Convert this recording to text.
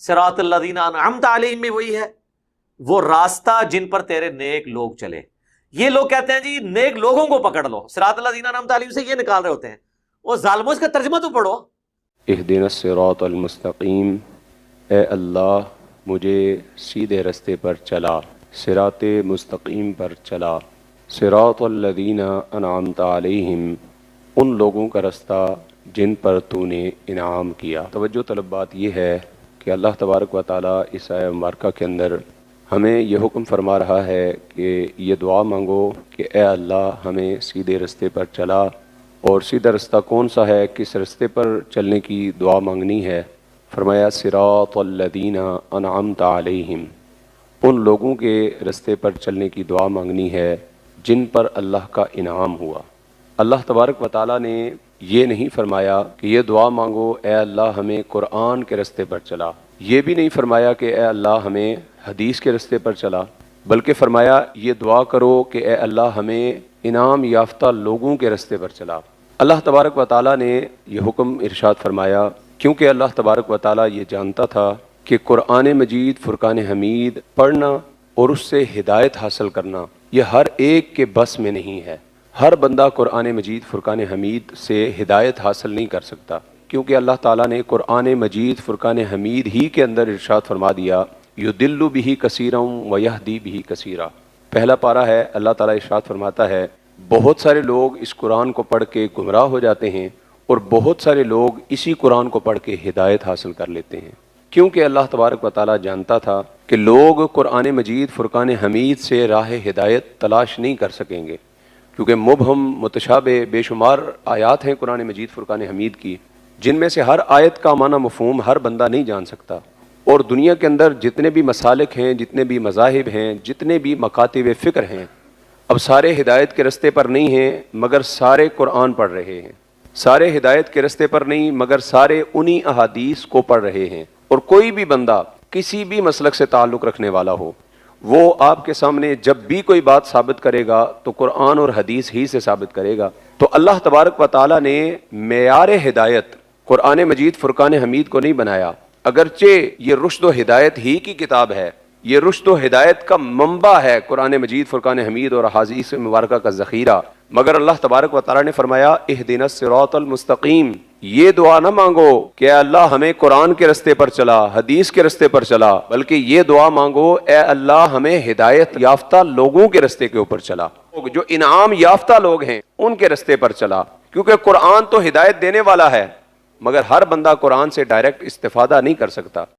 صراط الذین انعمت علیہم میں وہی ہے، وہ راستہ جن پر تیرے نیک لوگ چلے۔ یہ لوگ کہتے ہیں جی نیک لوگوں کو پکڑ لو، صراط الذین انعمت علیہم سے یہ نکال رہے ہوتے ہیں، وہ ظالموں اس کا ترجمہ تو پڑھو۔ اہدنا الصراط المستقیم، اے اللہ مجھے سیدھے رستے پر چلا، صراط مستقیم پر چلا۔ صراط الذین انعمت علیہم، ان لوگوں کا رستہ جن پر تو نے انعام کیا۔ توجہ طلب بات یہ ہے کہ اللہ تبارک و تعالیٰ اس آیہ مبارکہ کے اندر ہمیں یہ حکم فرما رہا ہے کہ یہ دعا مانگو کہ اے اللہ ہمیں سیدھے رستے پر چلا۔ اور سیدھا رستہ کون سا ہے، کس رستے پر چلنے کی دعا مانگنی ہے؟ فرمایا صراط الذین انعمت علیہم، ان لوگوں کے رستے پر چلنے کی دعا مانگنی ہے جن پر اللہ کا انعام ہوا۔ اللہ تبارک و تعالیٰ نے یہ نہیں فرمایا کہ یہ دعا مانگو اے اللہ ہمیں قرآن کے رستے پر چلا، یہ بھی نہیں فرمایا کہ اے اللہ ہمیں حدیث کے رستے پر چلا، بلکہ فرمایا یہ دعا کرو کہ اے اللہ ہمیں انعام یافتہ لوگوں کے رستے پر چلا۔ اللہ تبارک و تعالیٰ نے یہ حکم ارشاد فرمایا کیونکہ اللہ تبارک و تعالیٰ یہ جانتا تھا کہ قرآن مجید فرقان حمید پڑھنا اور اس سے ہدایت حاصل کرنا یہ ہر ایک کے بس میں نہیں ہے۔ ہر بندہ قرآن مجید فرقان حمید سے ہدایت حاصل نہیں کر سکتا، کیونکہ اللہ تعالیٰ نے قرآن مجید فرقان حمید ہی کے اندر ارشاد فرما دیا یضل بہ کثیرا ویہدی بہ کثیرا۔ پہلا پارہ ہے، اللہ تعالیٰ ارشاد فرماتا ہے بہت سارے لوگ اس قرآن کو پڑھ کے گمراہ ہو جاتے ہیں اور بہت سارے لوگ اسی قرآن کو پڑھ کے ہدایت حاصل کر لیتے ہیں، کیونکہ اللہ تبارک و تعالیٰ جانتا تھا کہ لوگ قرآن مجید فرقان حمید سے راہ ہدایت تلاش نہیں کر سکیں گے، کیونکہ مبہم متشابہ بے شمار آیات ہیں قرآن مجید فرقان حمید کی، جن میں سے ہر آیت کا معنی مفہوم ہر بندہ نہیں جان سکتا۔ اور دنیا کے اندر جتنے بھی مسالک ہیں، جتنے بھی مذاہب ہیں، جتنے بھی مکاتب فکر ہیں، اب سارے ہدایت کے رستے پر نہیں ہیں مگر سارے قرآن پڑھ رہے ہیں، سارے ہدایت کے رستے پر نہیں مگر سارے انہی احادیث کو پڑھ رہے ہیں۔ اور کوئی بھی بندہ کسی بھی مسلک سے تعلق رکھنے والا ہو، وہ آپ کے سامنے جب بھی کوئی بات ثابت کرے گا تو قرآن اور حدیث ہی سے ثابت کرے گا۔ تو اللہ تبارک و تعالیٰ نے معیار ہدایت قرآن مجید فرقان حمید کو نہیں بنایا، اگرچہ یہ رشد و ہدایت ہی کی کتاب ہے، یہ رشد و ہدایت کا منبع ہے قرآن مجید فرقان حمید اور احادیث مبارکہ کا ذخیرہ، مگر اللہ تبارک و تعالیٰ نے فرمایا اہدنا الصراط المستقیم، یہ دعا نہ مانگو کہ اے اللہ ہمیں قرآن کے رستے پر چلا، حدیث کے رستے پر چلا، بلکہ یہ دعا مانگو اے اللہ ہمیں ہدایت یافتہ لوگوں کے رستے کے اوپر چلا، جو انعام یافتہ لوگ ہیں ان کے رستے پر چلا، کیونکہ قرآن تو ہدایت دینے والا ہے مگر ہر بندہ قرآن سے ڈائریکٹ استفادہ نہیں کر سکتا۔